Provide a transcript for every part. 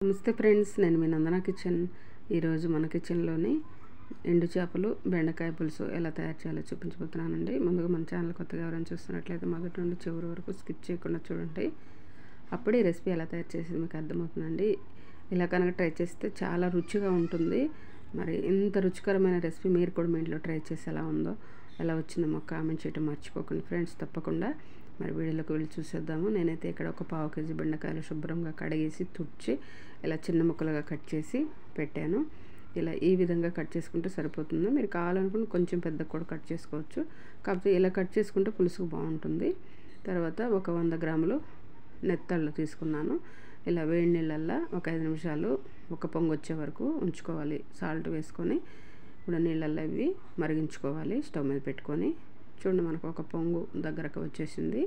నమస్తే ఫ్రెండ్స్, నేను మీ నందన కిచెన్. ఈరోజు మన కిచెన్లోని ఎండు చేపలు బెండకాయ పులుసు ఎలా తయారు చేయాలో చూపించబోతున్నానండి. ముందుగా మన ఛానల్ కొత్తగా ఎవరైనా చూస్తున్నట్లయితే మొదటి నుండి చివరి వరకు స్కిప్ చేయకుండా చూడండి. అప్పుడే ఈ రెసిపీ ఎలా తయారు చేసేది మీకు అర్థమవుతుందండి. ఇలా కనుక ట్రై చేస్తే చాలా రుచిగా ఉంటుంది. మరి ఇంత రుచికరమైన రెసిపీ మీరు కూడా మీ ఇంట్లో ట్రై చేసి ఎలా ఉందో, ఎలా వచ్చిందో మాకు కామెంట్ చేయడం మర్చిపోకండి ఫ్రెండ్స్. తప్పకుండా మరి వీడియోలోకి వెళ్ళి చూసేద్దాము. నేనైతే ఇక్కడ ఒక 1/2 కేజీ బెండకాయలు శుభ్రంగా కడిగేసి తుడిచి ఇలా చిన్న ముక్కలుగా కట్ చేసి పెట్టాను. ఇలా ఈ విధంగా కట్ చేసుకుంటే సరిపోతుంది. మీరు కావాలనుకుంటే కొంచెం పెద్ద కూడా కట్ చేసుకోవచ్చు. కాకపోతే ఇలా కట్ చేసుకుంటే పులుసుకు బాగుంటుంది. తర్వాత ఒక 100 గ్రాములు నెత్తళ్ళు తీసుకున్నాను. ఇలా వేడి నీళ్ళల్లో ఒక 5 నిమిషాలు ఒక పొంగు వచ్చే వరకు ఉంచుకోవాలి. సాల్ట్ వేసుకొని ఇప్పుడు నీళ్ళల్లో ఇవి మరిగించుకోవాలి. స్టవ్ మీద పెట్టుకొని చూడండి, మనకు ఒక పొంగు దగ్గరకు వచ్చేసింది.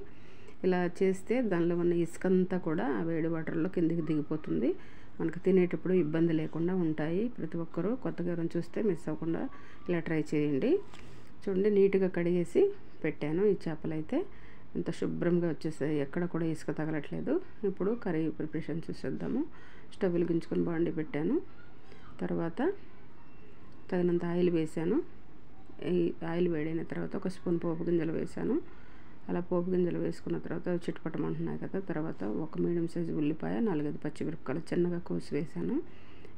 ఇలా చేస్తే దానిలో ఉన్న ఇసుకంతా కూడా ఆ వేడి వాటర్లో కిందికి దిగిపోతుంది. మనకు తినేటప్పుడు ఇబ్బంది లేకుండా ఉంటాయి. ప్రతి ఒక్కరూ కొత్తగా ఎవరైనా చూస్తే మిస్ అవ్వకుండా ఇలా ట్రై చేయండి. చూడండి, నీట్గా కడిగేసి పెట్టాను. ఈ చేపలు అయితే ఎంత శుభ్రంగా వచ్చేసాయి, ఎక్కడ కూడా ఇసుక తగలట్లేదు. ఇప్పుడు కర్రీ ప్రిపరేషన్ చూసేద్దాము. స్టవ్ వెలిగించుకొని బాండి పెట్టాను. తర్వాత తగినంత ఆయిల్ వేసాను. ఈ ఆయిల్ వేడైన తర్వాత ఒక స్పూన్ పోపు గింజలు వేసాను. అలా పోపు గింజలు వేసుకున్న తర్వాత చిటపటమంటున్నాయి కదా. తర్వాత ఒక మీడియం సైజు ఉల్లిపాయ, 4-5 పచ్చిమిరపకాయలు చిన్నగా కోసి వేసాను.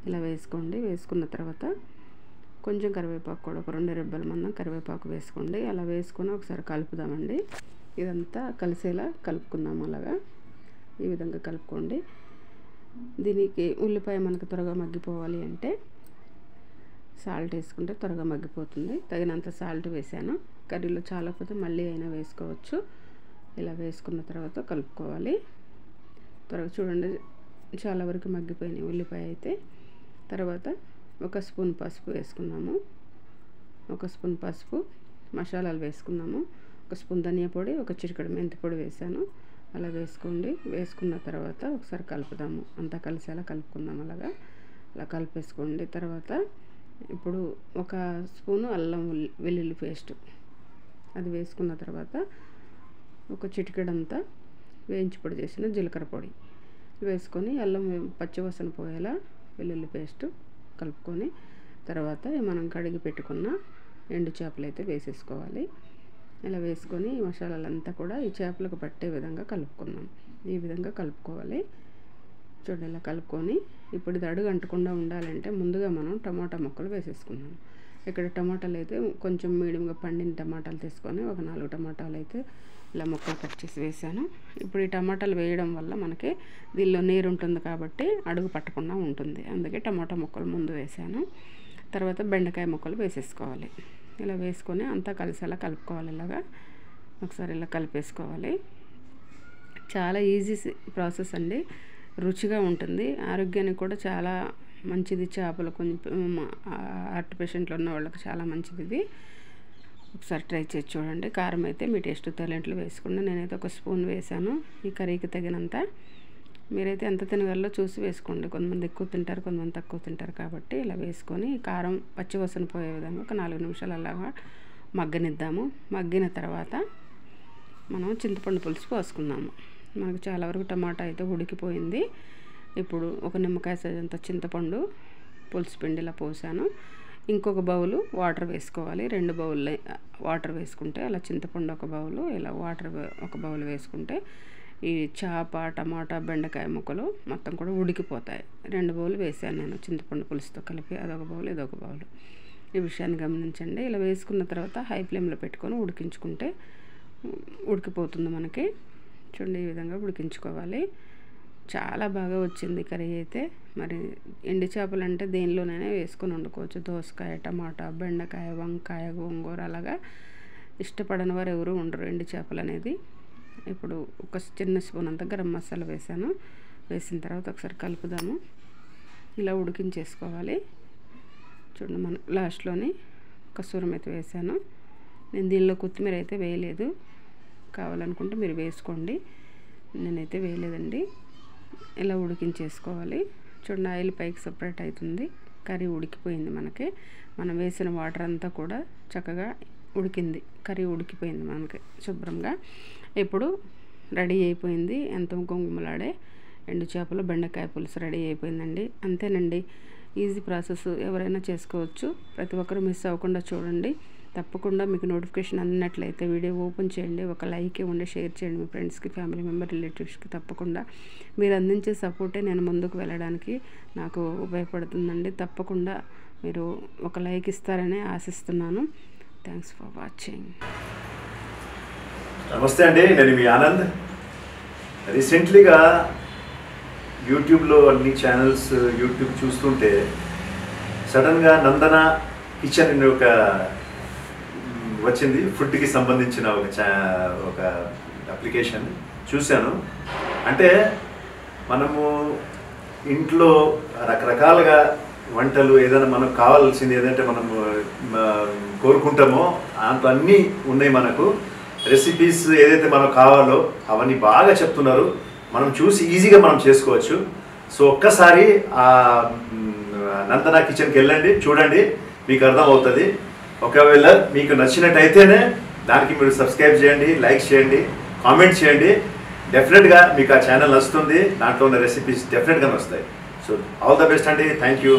ఇలా వేసుకోండి. వేసుకున్న తర్వాత కొంచెం కరివేపాకు కూడా ఒక 2 రెబ్బల మందం కరివేపాకు వేసుకోండి. అలా వేసుకొని ఒకసారి కలుపుదామండి. ఇదంతా కలిసేలా కలుపుకుందాం. అలాగా ఈ విధంగా కలుపుకోండి. దీనికి ఉల్లిపాయ మనకు త్వరగా మగ్గిపోవాలి అంటే సాల్ట్ వేసుకుంటే త్వరగా మగ్గిపోతుంది. తగినంత సాల్ట్ వేసాను. కర్రీలో చాలకపోతే మళ్ళీ అయినా వేసుకోవచ్చు. ఇలా వేసుకున్న తర్వాత కలుపుకోవాలి. త్వరగా చూడండి, చాలా వరకు మగ్గిపోయినాయి ఉల్లిపాయ అయితే. తర్వాత ఒక స్పూన్ పసుపు వేసుకున్నాము. ఒక స్పూన్ పసుపు, మసాలాలు వేసుకున్నాము. ఒక స్పూన్ ధనియా పొడి, ఒక చిటికెడు మెంతి పొడి వేసాను. అలా వేసుకోండి. వేసుకున్న తర్వాత ఒకసారి కలుపుదాము. అంతా కలిసేలా కలుపుకుందాం. అలా కలిపేసుకోండి. తర్వాత ఇప్పుడు ఒక స్పూను అల్లం వెల్లుల్లి పేస్ట్ అది వేసుకున్న తర్వాత ఒక చిటికెడంతా వేయించి పొడి చేసిన జీలకర్ర పొడి వేసుకొని అల్లం పచ్చివాసన పోయేలా వెల్లుల్లి పేస్ట్ కలుపుకొని తర్వాత మనం కడిగి పెట్టుకున్న ఎండు చేపలు అయితే వేసేసుకోవాలి. ఇలా వేసుకొని ఈ మసాలాలంతా కూడా ఈ చేపలకు పట్టే విధంగా కలుపుకున్నాం. ఈ విధంగా కలుపుకోవాలి. చూడండి, ఇలా కలుపుకొని ఇప్పుడు ఇది అడుగు అంటకుండా ఉండాలంటే ముందుగా మనం టమాటా ముక్కలు వేసేసుకున్నాం. ఇక్కడ టమాటాలు అయితే కొంచెం మీడియంగా పండిన టమాటాలు తీసుకొని ఒక 4 టమాటాలు అయితే ఇలా ముక్కలు కట్ చేసి వేసాను. ఇప్పుడు ఈ టమాటాలు వేయడం వల్ల మనకి దీనిలో నీరు ఉంటుంది కాబట్టి అడుగు పట్టకుండా ఉంటుంది. అందుకే టమాటా ముక్కలు ముందు వేసాను. తర్వాత బెండకాయ ముక్కలు వేసేసుకోవాలి. ఇలా వేసుకొని అంతా కలిసేలా కలుపుకోవాలి. ఇలాగా ఒకసారి ఇలా కలిపేసుకోవాలి. చాలా ఈజీ ప్రాసెస్ అండి. రుచిగా ఉంటుంది. ఆరోగ్యానికి కూడా చాలా మంచిది. చేపలు కొంచెం హార్ట్ పేషెంట్లు ఉన్న వాళ్ళకి చాలా మంచిది ఇది. ఒకసారి ట్రై చేసి చూడండి. కారం అయితే మీ టేస్ట్ టాలెంట్లు వేసుకోండి. నేనైతే ఒక స్పూన్ వేసాను. ఈ కర్రీకి తగినంత. మీరైతే ఎంత తినగలరో చూసి వేసుకోండి. కొంతమంది ఎక్కువ తింటారు, కొంతమంది తక్కువ తింటారు కాబట్టి ఇలా వేసుకొని కారం పచ్చివాసన పోయే విధంగా ఒక 4 నిమిషాలు అలాగా మగ్గనిద్దాము. మగ్గిన తర్వాత మనం చింతపండు పులుసు పోసుకుందాము. మనకు చాలా వరకు టమాటా అయితే ఉడికిపోయింది. ఇప్పుడు ఒక నిమ్మకాయ సైజ్ అంత చింతపండు పులుసు పిండిలా పోసాను. ఇంకొక బౌలు వాటర్ వేసుకోవాలి. 2 బౌల్ వాటర్ వేసుకుంటే అలా చింతపండు ఒక బౌలు, ఇలా వాటర్ ఒక బౌల్ వేసుకుంటే ఈ చేప, టమాటా, బెండకాయ ముక్కలు మొత్తం కూడా ఉడికిపోతాయి. 2 బౌలు వేసాను నేను చింతపండు పులుసుతో కలిపి. అదొక బౌల్, ఇదొక బౌలు. ఈ విషయాన్ని గమనించండి. ఇలా వేసుకున్న తర్వాత హై ఫ్లేమ్లో పెట్టుకొని ఉడికించుకుంటే ఉడికిపోతుంది మనకి. చూడండి, ఈ విధంగా ఉడికించుకోవాలి. చాలా బాగా వచ్చింది కర్రీ అయితే. మరి ఎండు చేపలు అంటే దేనిలోనైనా వేసుకొని వండుకోవచ్చు. దోసకాయ, టమాటా, బెండకాయ, వంకాయ, గోంగూర అలాగా ఇష్టపడని వారు ఎవరు ఉండరు ఎండు చేపలు అనేది. ఇప్పుడు ఒక చిన్న స్పూన్ అంత గరం మసాలా వేసాను. వేసిన తర్వాత ఒకసారి కలుపుదాము. ఇలా ఉడికించేసుకోవాలి. చూడండి, మన లాస్ట్లోని కసూరి మేతి వేసాను. నేను దీనిలో కొత్తిమీర అయితే వేయలేదు. కావాలనుకుంటే మీరు వేసుకోండి. నేనైతే వేయలేదండి. ఇలా ఉడికించేసుకోవాలి. చూడండి, ఆయిల్ పైకి సపరేట్ అవుతుంది. కర్రీ ఉడికిపోయింది మనకి. మనం వేసిన వాటర్ అంతా కూడా చక్కగా ఉడికింది. కర్రీ ఉడికిపోయింది మనకి శుభ్రంగా. ఇప్పుడు రెడీ అయిపోయింది. ఎంతో గుమగుమలాడే ఎండు చేపలు బెండకాయ పులుసు రెడీ అయిపోయిందండి. అంతేనండి, ఈజీ ప్రాసెస్, ఎవరైనా చేసుకోవచ్చు. ప్రతి ఒక్కరూ మిస్ అవ్వకుండా చూడండి. తప్పకుండా మీకు నోటిఫికేషన్ అందినట్లయితే వీడియో ఓపెన్ చేయండి, ఒక లైక్ ఇవ్వండి, షేర్ చేయండి మీ ఫ్రెండ్స్కి, ఫ్యామిలీ మెంబర్, రిలేటివ్స్కి. తప్పకుండా మీరు అందించే సపోర్టే నేను ముందుకు వెళ్ళడానికి నాకు ఉపయోగపడుతుందండి. తప్పకుండా మీరు ఒక లైక్ ఇస్తారని ఆశిస్తున్నాను. Thanks for watching. నమస్తే అండి, నేను మీ ఆనంద్. రీసెంట్లీగా యూట్యూబ్లో అన్ని ఛానల్స్ యూట్యూబ్ చూస్తుంటే సడన్గా నందన కిచెన్ అనే ఒక వచ్చింది, ఫుడ్కి సంబంధించిన ఒక అప్లికేషన్ చూశాను. అంటే మనము ఇంట్లో రకరకాలుగా వంటలు ఏదైనా మనకు కావాల్సింది ఏదంటే మనము కోరుకుంటామో దాంట్లో అన్నీ ఉన్నాయి. మనకు రెసిపీస్ ఏదైతే మనకు కావాలో అవన్నీ బాగా చెప్తున్నారు. మనం చూసి ఈజీగా మనం చేసుకోవచ్చు. సో ఒక్కసారి ఆ నందన కిచెన్కి వెళ్ళండి, చూడండి, మీకు అర్థం అవుతుంది. ఒకవేళ మీకు నచ్చినట్టయితేనే దానికి మీరు సబ్స్క్రైబ్ చేయండి, లైక్ చేయండి, కామెంట్ చేయండి. డెఫినెట్గా మీకు ఆ ఛానల్ వస్తుంది, దాంట్లో ఉన్న రెసిపీస్ డెఫినెట్గా వస్తాయి. సో ఆల్ ద బెస్ట్ అండి, థ్యాంక్ యూ.